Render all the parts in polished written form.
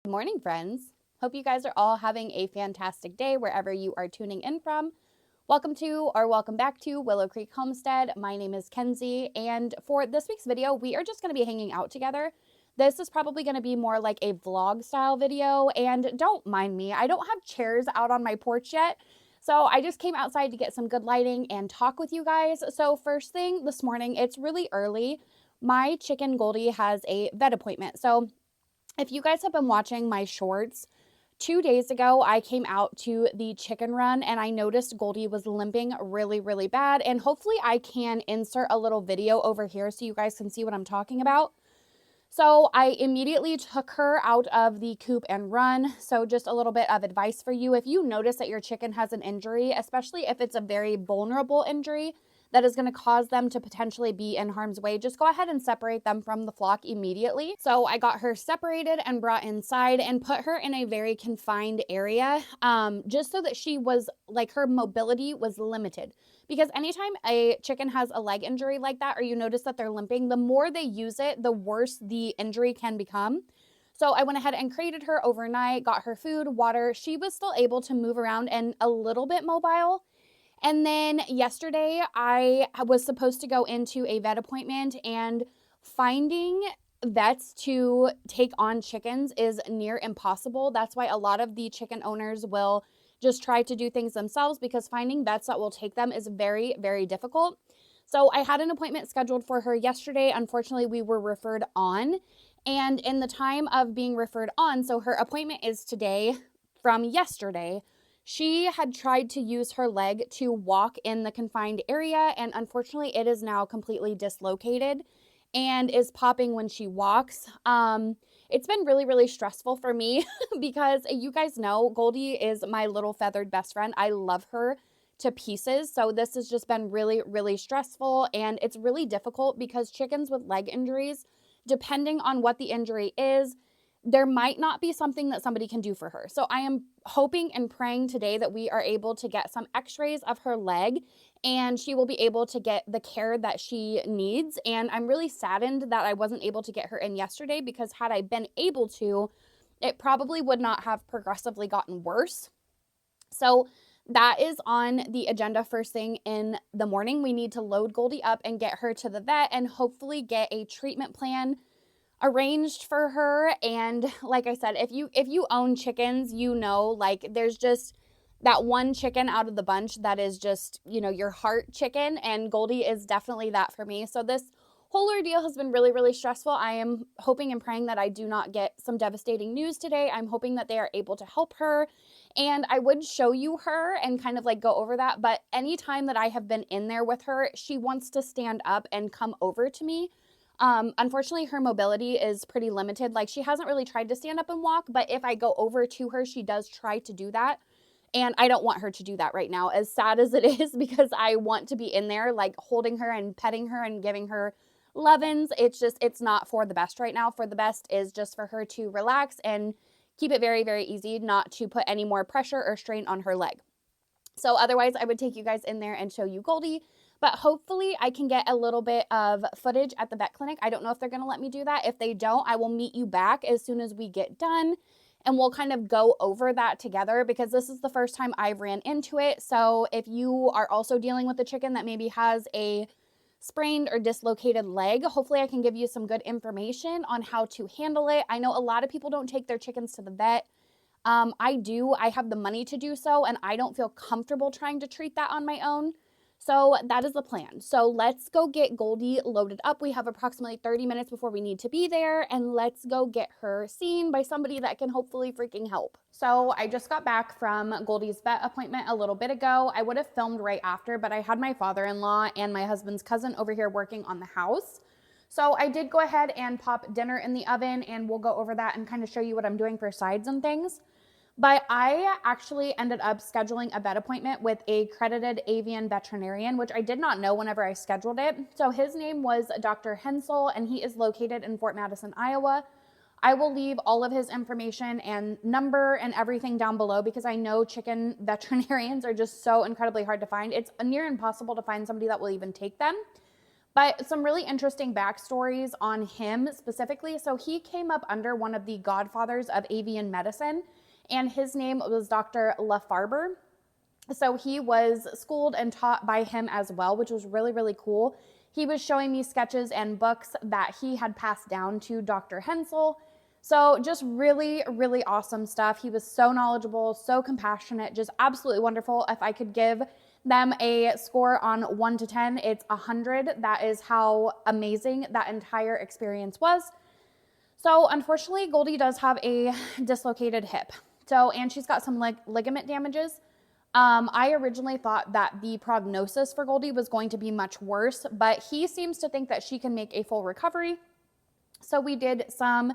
Good morning, friends. Hope you guys are all having a fantastic day wherever you are tuning in from. Welcome to or welcome back to Willow Creek Homestead. My name is Kenzie, and for this week's video, we are just going to be hanging out together. This is probably going to be more like a vlog style video, and don't mind me, I don't have chairs out on my porch yet, so I just came outside to get some good lighting and talk with you guys. So first thing this morning, it's really early. My chicken Goldie has a vet appointment. So if you guys have been watching my shorts, 2 days ago, I came out to the chicken run and I noticed Goldie was limping really, really bad. And hopefully I can insert a little video over here so you guys can see what I'm talking about. So I immediately took her out of the coop and run. So just a little bit of advice for you. If you notice that your chicken has an injury, especially if it's a very vulnerable injury that is going to cause them to potentially be in harm's way, just go ahead and separate them from the flock immediately. So I got her separated and brought inside and put her in a very confined area, just so that she was like, her mobility was limited. Because anytime a chicken has a leg injury like that, or you notice that they're limping, the more they use it, the worse the injury can become. So I went ahead and crated her overnight, got her food, water. She was still able to move around and a little bit mobile. And then yesterday, I was supposed to go into a vet appointment, and finding vets to take on chickens is near impossible. That's why a lot of the chicken owners will just try to do things themselves, because finding vets that will take them is very, very difficult. So I had an appointment scheduled for her yesterday. Unfortunately, we were referred on. And in the time of being referred on, so her appointment is today from yesterday, she had tried to use her leg to walk in the confined area, and unfortunately it is now completely dislocated and is popping when she walks. It's been really, really stressful for me because you guys know Goldie is my little feathered best friend. I love her to pieces. So this has just been really, really stressful, and it's really difficult because chickens with leg injuries, depending on what the injury is, there might not be something that somebody can do for her. So I am hoping and praying today that we are able to get some x-rays of her leg and she will be able to get the care that she needs. And I'm really saddened that I wasn't able to get her in yesterday, because had I been able to, it probably would not have progressively gotten worse. So that is on the agenda first thing in the morning. We need to load Goldie up and get her to the vet and hopefully get a treatment plan arranged for her. And like I said, if you own chickens, you know, like, there's just that one chicken out of the bunch that is just, you know, your heart chicken, and Goldie is definitely that for me. So this whole ordeal has been really, really stressful. I am hoping and praying that I do not get some devastating news today. I'm hoping that they are able to help her, and I would show you her and kind of like go over that, but anytime that I have been in there with her, she wants to stand up and come over to me. Unfortunately, her mobility is pretty limited. Like, she hasn't really tried to stand up and walk, but if I go over to her, she does try to do that. And I don't want her to do that right now, as sad as it is, because I want to be in there, like, holding her and petting her and giving her lovin's. It's not for the best right now. For the best is just for her to relax and keep it very, very easy, not to put any more pressure or strain on her leg. So otherwise, I would take you guys in there and show you Goldie. But hopefully I can get a little bit of footage at the vet clinic. I don't know if they're going to let me do that. If they don't, I will meet you back as soon as we get done, and we'll kind of go over that together, because this is the first time I've ran into it. So if you are also dealing with a chicken that maybe has a sprained or dislocated leg, hopefully I can give you some good information on how to handle it. I know a lot of people don't take their chickens to the vet. I do. I have the money to do so, and I don't feel comfortable trying to treat that on my own. So that is the plan. So let's go get Goldie loaded up. We have approximately 30 minutes before we need to be there, and let's go get her seen by somebody that can hopefully freaking help. So I just got back from Goldie's vet appointment a little bit ago. I would have filmed right after, but I had my father-in-law and my husband's cousin over here working on the house. So I did go ahead and pop dinner in the oven, and we'll go over that and kind of show you what I'm doing for sides and things. But I actually ended up scheduling a vet appointment with a accredited avian veterinarian, which I did not know whenever I scheduled it. So his name was Dr. Hentzel, and he is located in Fort Madison, Iowa. I will leave all of his information and number and everything down below, because I know chicken veterinarians are just so incredibly hard to find. It's near impossible to find somebody that will even take them. But some really interesting backstories on him specifically. So he came up under one of the godfathers of avian medicine, and his name was Dr. Lafarber. So he was schooled and taught by him as well, which was really, really cool. He was showing me sketches and books that he had passed down to Dr. Hentzel. So just really, really awesome stuff. He was so knowledgeable, so compassionate, just absolutely wonderful. If I could give them a score on 1 to 10, it's 100. That is how amazing that entire experience was. So unfortunately, Goldie does have a dislocated hip. So, and she's got some ligament damages. I originally thought that the prognosis for Goldie was going to be much worse, but he seems to think that she can make a full recovery. So we did some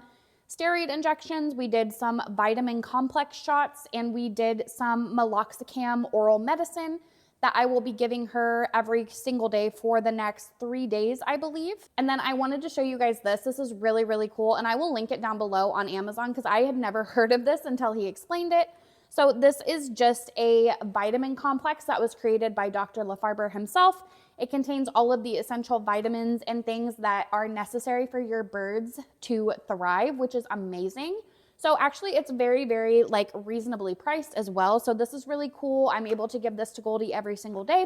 steroid injections, we did some vitamin complex shots, and we did some meloxicam oral medicine that I will be giving her every single day for the next 3 days, I believe. And then I wanted to show you guys this. This is really, really cool, and I will link it down below on Amazon because I had never heard of this until he explained it. So this is just a vitamin complex that was created by Dr. Lafarber himself. It contains all of the essential vitamins and things that are necessary for your birds to thrive, which is amazing. So actually it's very, very reasonably priced as well. So this is really cool. I'm able to give this to Goldie every single day.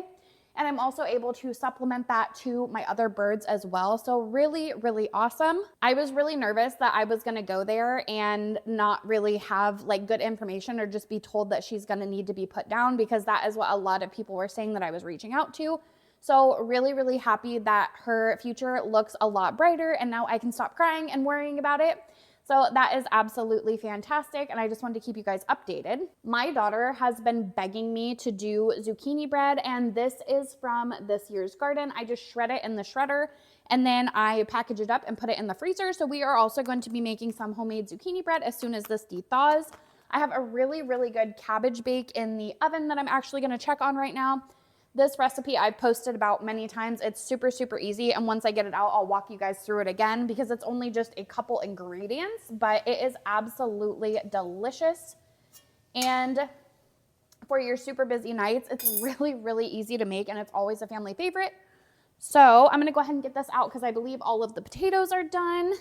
And I'm also able to supplement that to my other birds as well. So really, really awesome. I was really nervous that I was gonna go there and not really have good information or just be told that she's gonna need to be put down, because that is what a lot of people were saying that I was reaching out to. So really, really happy that her future looks a lot brighter, and now I can stop crying and worrying about it. So that is absolutely fantastic, and I just wanted to keep you guys updated. My daughter has been begging me to do zucchini bread, and this is from this year's garden. I just shred it in the shredder, and then I package it up and put it in the freezer. So we are also going to be making some homemade zucchini bread as soon as this de-thaws. I have a really, really good cabbage bake in the oven that I'm actually gonna check on right now. This recipe I've posted about many times. It's super, super easy. And once I get it out, I'll walk you guys through it again because it's only just a couple ingredients, but it is absolutely delicious. And for your super busy nights, it's really, really easy to make, and it's always a family favorite. So I'm gonna go ahead and get this out because I believe all of the potatoes are done.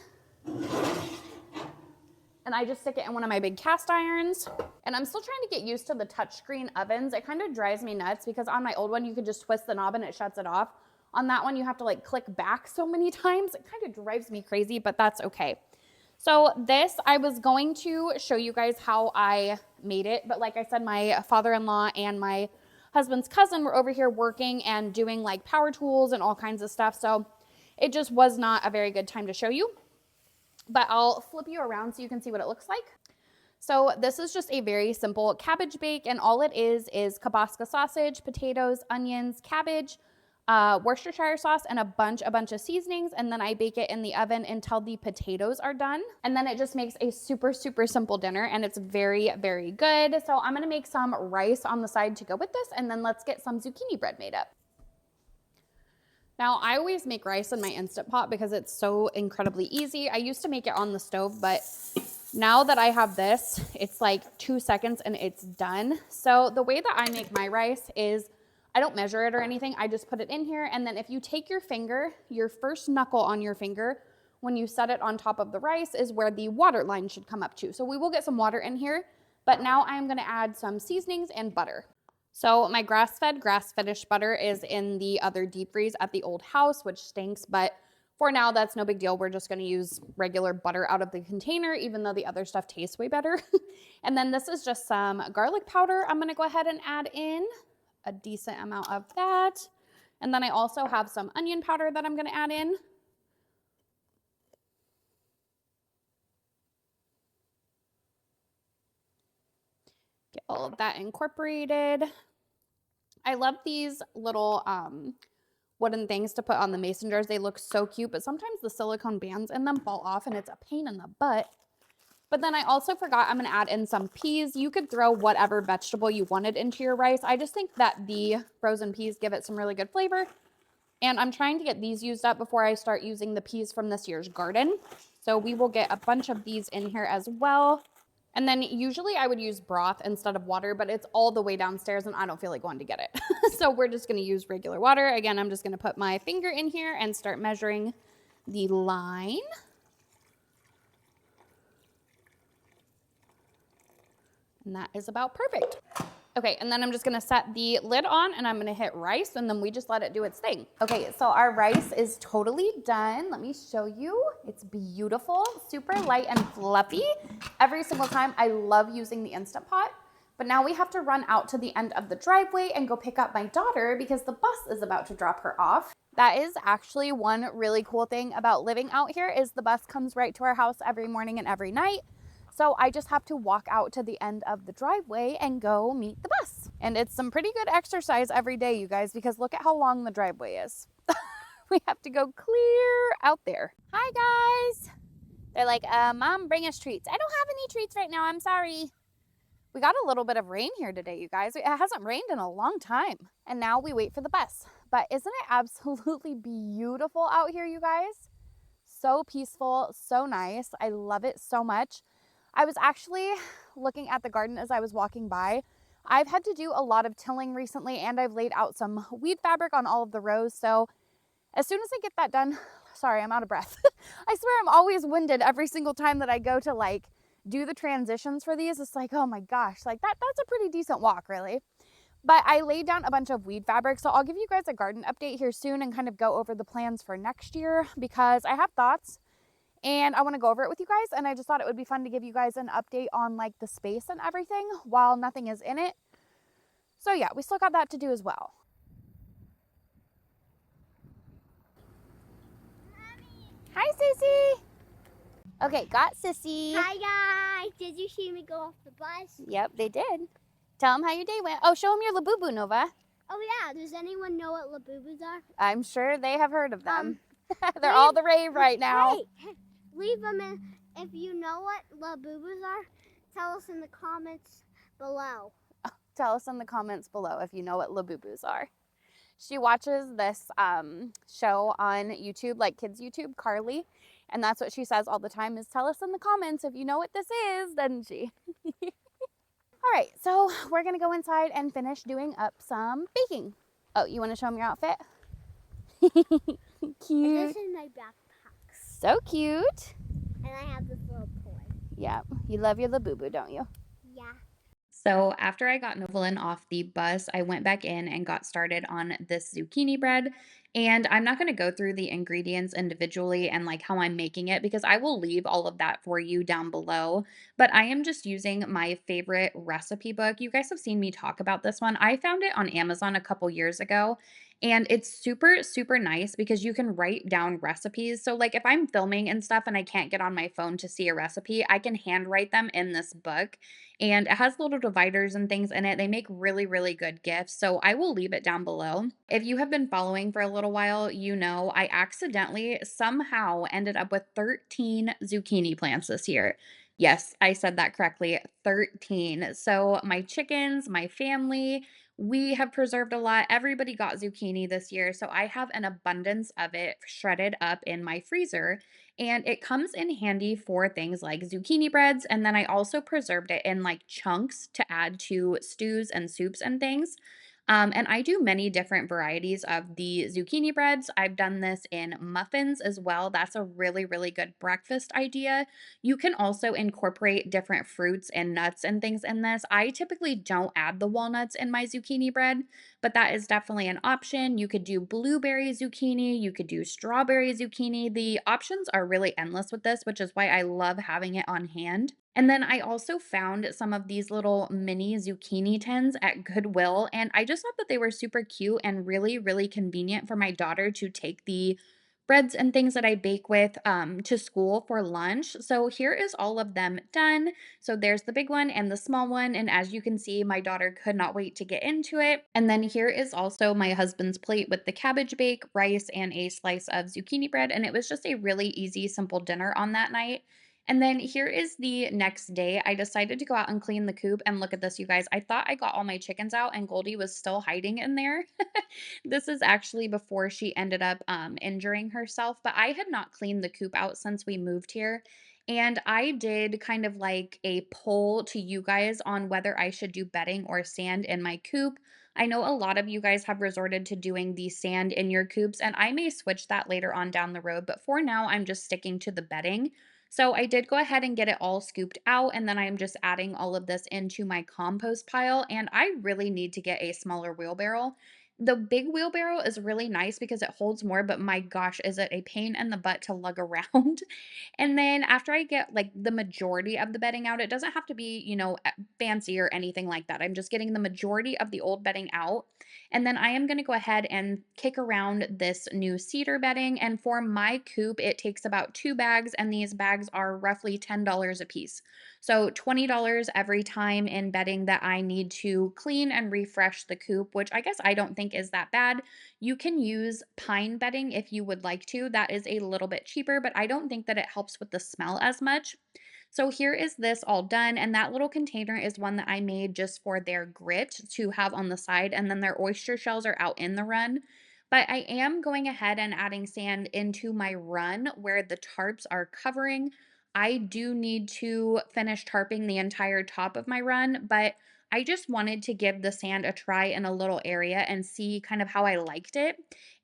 And I just stick it in one of my big cast irons. And I'm still trying to get used to the touchscreen ovens. It kind of drives me nuts because on my old one, you could just twist the knob and it shuts it off. On that one, you have to click back so many times. It kind of drives me crazy, but that's okay. So this, I was going to show you guys how I made it. But like I said, my father-in-law and my husband's cousin were over here working and doing power tools and all kinds of stuff. So it just was not a very good time to show you. But I'll flip you around so you can see what it looks like. So this is just a very simple cabbage bake, and all it is kielbasa sausage, potatoes, onions, cabbage, Worcestershire sauce, and a bunch of seasonings, and then I bake it in the oven until the potatoes are done. And then it just makes a super, super simple dinner, and it's very, very good. So I'm gonna make some rice on the side to go with this, and then let's get some zucchini bread made up. Now, I always make rice in my Instant Pot because it's so incredibly easy. I used to make it on the stove, but now that I have this, it's 2 seconds and it's done. So the way that I make my rice is I don't measure it or anything. I just put it in here, and then if you take your finger, your first knuckle on your finger, when you set it on top of the rice is where the water line should come up to. So we will get some water in here, but now I am gonna add some seasonings and butter. So my grass-fed, grass-finished butter is in the other deep freeze at the old house, which stinks, but for now, that's no big deal. We're just gonna use regular butter out of the container, even though the other stuff tastes way better. And then this is just some garlic powder. I'm gonna go ahead and add in a decent amount of that. And then I also have some onion powder that I'm gonna add in. Get all of that incorporated. I love these little wooden things to put on the mason jars. They look so cute, but sometimes the silicone bands in them fall off and it's a pain in the butt. But then I also forgot I'm gonna add in some peas. You could throw whatever vegetable you wanted into your rice. I just think that the frozen peas give it some really good flavor. And I'm trying to get these used up before I start using the peas from this year's garden. So we will get a bunch of these in here as well. And then usually I would use broth instead of water, but it's all the way downstairs and I don't feel like going to get it. So we're just going to use regular water. Again, I'm just going to put my finger in here and start measuring the line. And that is about perfect. Okay, and then I'm just gonna set the lid on and I'm gonna hit rice and then we just let it do its thing. Okay, so our rice is totally done. Let me show you. It's beautiful, super light and fluffy. Every single time, I love using the Instant Pot. But now we have to run out to the end of the driveway and go pick up my daughter because the bus is about to drop her off. That is actually one really cool thing about living out here is the bus comes right to our house every morning and every night. So I just have to walk out to the end of the driveway and go meet the bus. And it's some pretty good exercise every day, you guys, because look at how long the driveway is. We have to go clear out there. Hi, guys. They're like, Mom, bring us treats. I don't have any treats right now. I'm sorry. We got a little bit of rain here today, you guys. It hasn't rained in a long time. And now we wait for the bus. But isn't it absolutely beautiful out here, you guys? So peaceful, so nice. I love it so much. I was actually looking at the garden as I was walking by. I've had to do a lot of tilling recently and I've laid out some weed fabric on all of the rows. So as soon as I get that done, sorry, I'm out of breath. I swear I'm always winded every single time that I go to like do the transitions for these. It's like, oh my gosh, like that's a pretty decent walk really. But I laid down a bunch of weed fabric. So I'll give you guys a garden update here soon and kind of go over the plans for next year because I have thoughts. And I want to go over it with you guys. And I just thought it would be fun to give you guys an update on like the space and everything while nothing is in it. So yeah, we still got that to do as well. Mommy. Hi, Sissy. Okay, got Sissy. Hi, guys. Did you see me go off the bus? Yep, they did. Tell them how your day went. Oh, show them your Labubu, Nova. Oh, yeah. Does anyone know what Labubus are? I'm sure they have heard of them. They're all the rave right now. Wait. Leave them in. If you know what Labubus are, tell us in the comments below. Tell us in the comments below if you know what Labubus are. She watches this show on YouTube, like kids YouTube, Carly. And that's what she says all the time is tell us in the comments if you know what this is, doesn't she? All right, so we're going to go inside and finish doing up some baking. Oh, you want to show them your outfit? Cute. This is my backpack. So cute. And I have this little toy. Yeah, you love your Labubu, don't you? Yeah. So after I got Novalyn off the bus, I went back in and got started on this zucchini bread. And I'm not going to go through the ingredients individually and like how I'm making it because I will leave all of that for you down below. But I am just using my favorite recipe book. You guys have seen me talk about this one. I found it on Amazon a couple years ago. And it's super, super nice because you can write down recipes. So, like, if I'm filming and stuff and I can't get on my phone to see a recipe, I can handwrite them in this book. And it has little dividers and things in it. They make really, really good gifts. So I will leave it down below. If you have been following for a little while, you know I accidentally somehow ended up with 13 zucchini plants this year. Yes, I said that correctly, 13. So my chickens, my family, we have preserved a lot. Everybody got zucchini this year. So I have an abundance of it shredded up in my freezer. And it comes in handy for things like zucchini breads. And then I also preserved it in like chunks to add to stews and soups and things. And I do many different varieties of the zucchini breads. I've done this in muffins as well. That's a really, really good breakfast idea. You can also incorporate different fruits and nuts and things in this. I typically don't add the walnuts in my zucchini bread, but that is definitely an option. You could do blueberry zucchini, you could do strawberry zucchini. The options are really endless with this, which is why I love having it on hand. And then I also found some of these little mini zucchini tins at Goodwill, and I just thought that they were super cute and really, really convenient for my daughter to take the breads and things that I bake with to school for lunch. So here is all of them done. So there's the big one and the small one. And as you can see, my daughter could not wait to get into it. And then here is also my husband's plate with the cabbage bake, rice, and a slice of zucchini bread. And it was just a really easy, simple dinner on that night. And then here is the next day. I decided to go out and clean the coop. And look at this, you guys. I thought I got all my chickens out and Goldie was still hiding in there. This is actually before she ended up injuring herself. But I had not cleaned the coop out since we moved here. And I did kind of like a poll to you guys on whether I should do bedding or sand in my coop. I know a lot of you guys have resorted to doing the sand in your coops, and I may switch that later on down the road, but for now, I'm just sticking to the bedding. So I did go ahead and get it all scooped out, and then I'm just adding all of this into my compost pile. And I really need to get a smaller wheelbarrow. The big wheelbarrow is really nice because it holds more, but my gosh, is it a pain in the butt to lug around? And then after I get like the majority of the bedding out, it doesn't have to be, fancy or anything like that. I'm just getting the majority of the old bedding out. And then I am going to go ahead and kick around this new cedar bedding. And for my coop, it takes about 2 bags, and these bags are roughly $10 a piece. So $20 every time in bedding that I need to clean and refresh the coop, which I guess I don't think is that bad. You can use pine bedding if you would like to. That is a little bit cheaper, but I don't think that it helps with the smell as much. So here is this all done, and that little container is one that I made just for their grit to have on the side, and then their oyster shells are out in the run. But I am going ahead and adding sand into my run where the tarps are covering. I do need to finish tarping the entire top of my run, but I just wanted to give the sand a try in a little area and see kind of how I liked it.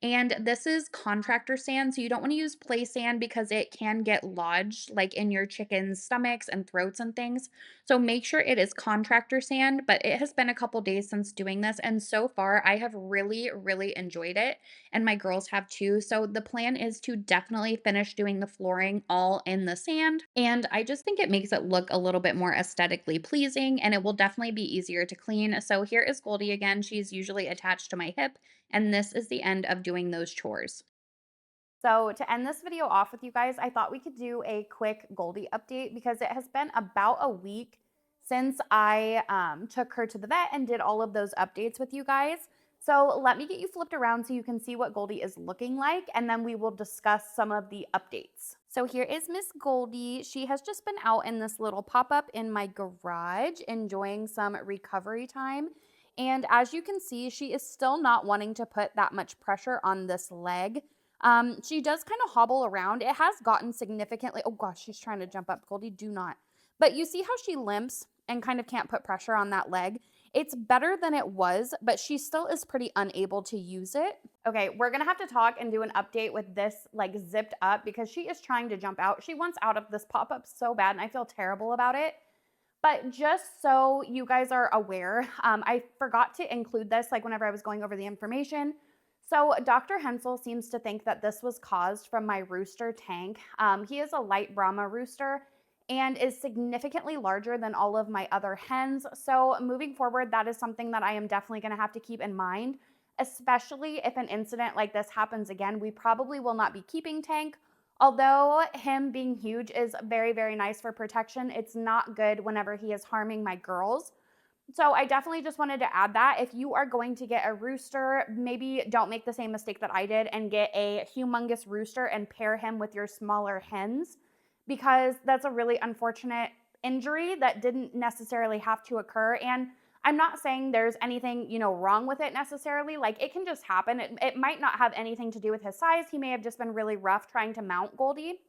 And this is contractor sand, so you don't want to use play sand because it can get lodged like in your chicken's stomachs and throats and things. So make sure it is contractor sand, but it has been a couple days since doing this, and so far I have really, really enjoyed it, and my girls have too. So the plan is to definitely finish doing the flooring all in the sand, and I just think it makes it look a little bit more aesthetically pleasing, and it will definitely be easier to clean. So here is Goldie again. She's usually attached to my hip, and this is the end of doing those chores. So, to end this video off with you guys, I thought we could do a quick Goldie update because it has been about a week since I took her to the vet and did all of those updates with you guys. So, let me get you flipped around so you can see what Goldie is looking like, and then we will discuss some of the updates. So, here is Miss Goldie. She has just been out in this little pop up in my garage enjoying some recovery time. And as you can see, she is still not wanting to put that much pressure on this leg. She does kind of hobble around. It has gotten significantly. Oh gosh, she's trying to jump up. Goldie, do not. But you see how she limps and kind of can't put pressure on that leg? It's better than it was, but she still is pretty unable to use it. Okay, we're gonna have to talk and do an update with this like zipped up because she is trying to jump out. She wants out of this pop up so bad, and I feel terrible about it. But just so you guys are aware, I forgot to include this like whenever I was going over the information. So Dr. Hentzel seems to think that this was caused from my rooster Tank. He is a light Brahma rooster and is significantly larger than all of my other hens. So moving forward, that is something that I am definitely going to have to keep in mind, especially if an incident like this happens again. We probably will not be keeping Tank. Although him being huge is very, very nice for protection, it's not good whenever he is harming my girls. So I definitely just wanted to add that. If you are going to get a rooster, maybe don't make the same mistake that I did and get a humongous rooster and pair him with your smaller hens, because that's a really unfortunate injury that didn't necessarily have to occur. And I'm not saying there's anything, wrong with it necessarily. Like it can just happen. It might not have anything to do with his size. He may have just been really rough trying to mount Goldie.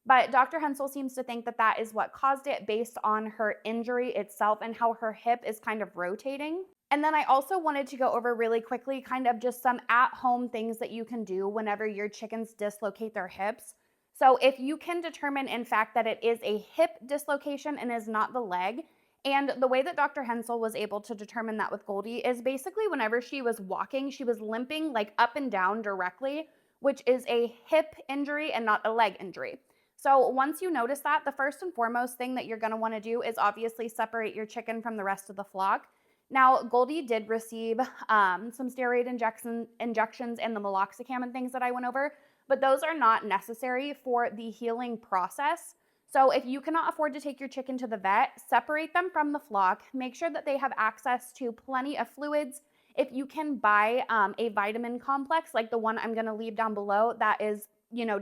But Dr. Hentzel seems to think that that is what caused it based on her injury itself and how her hip is kind of rotating. And then I also wanted to go over really quickly kind of just some at-home things that you can do whenever your chickens dislocate their hips. So if you can determine, in fact, that it is a hip dislocation and is not the leg, and the way that Dr. Hentzel was able to determine that with Goldie is basically whenever she was walking, she was limping like up and down directly, which is a hip injury and not a leg injury. So once you notice that, the first and foremost thing that you're going to want to do is obviously separate your chicken from the rest of the flock. Now, Goldie did receive some steroid injections and the meloxicam and things that I went over, but those are not necessary for the healing process. So if you cannot afford to take your chicken to the vet, separate them from the flock. Make sure that they have access to plenty of fluids. If you can buy a vitamin complex like the one I'm going to leave down below, that is,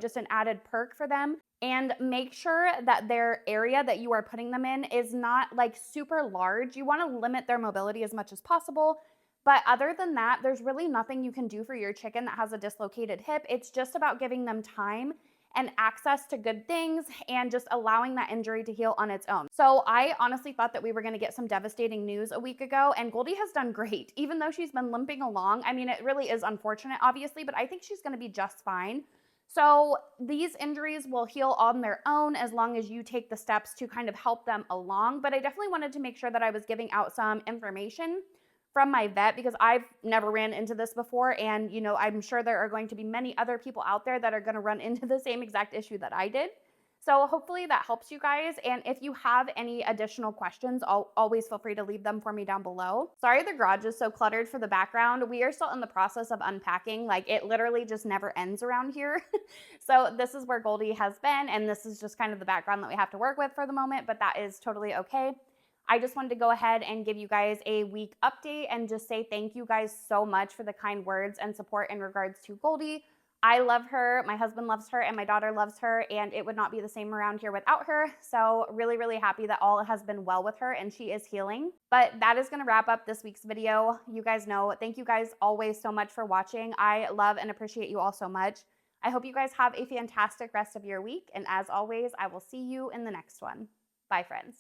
just an added perk for them. And make sure that their area that you are putting them in is not like super large. You want to limit their mobility as much as possible. But other than that, there's really nothing you can do for your chicken that has a dislocated hip. It's just about giving them time and access to good things and just allowing that injury to heal on its own. So I honestly thought that we were going to get some devastating news a week ago, and Goldie has done great, even though she's been limping along. I mean, it really is unfortunate, obviously, but I think she's going to be just fine. So these injuries will heal on their own as long as you take the steps to kind of help them along. But I definitely wanted to make sure that I was giving out some information from my vet because I've never ran into this before. And, you know, I'm sure there are going to be many other people out there that are going to run into the same exact issue that I did. So hopefully that helps you guys. And if you have any additional questions, always feel free to leave them for me down below. Sorry the garage is so cluttered for the background. We are still in the process of unpacking. Like, it literally just never ends around here. So this is where Goldie has been, and this is just kind of the background that we have to work with for the moment, but that is totally okay. I just wanted to go ahead and give you guys a week update and just say thank you guys so much for the kind words and support in regards to Goldie. I love her, my husband loves her, and my daughter loves her, and it would not be the same around here without her. So really, really happy that all has been well with her and she is healing. But that is gonna wrap up this week's video. You guys know, thank you guys always so much for watching. I love and appreciate you all so much. I hope you guys have a fantastic rest of your week. And as always, I will see you in the next one. Bye, friends.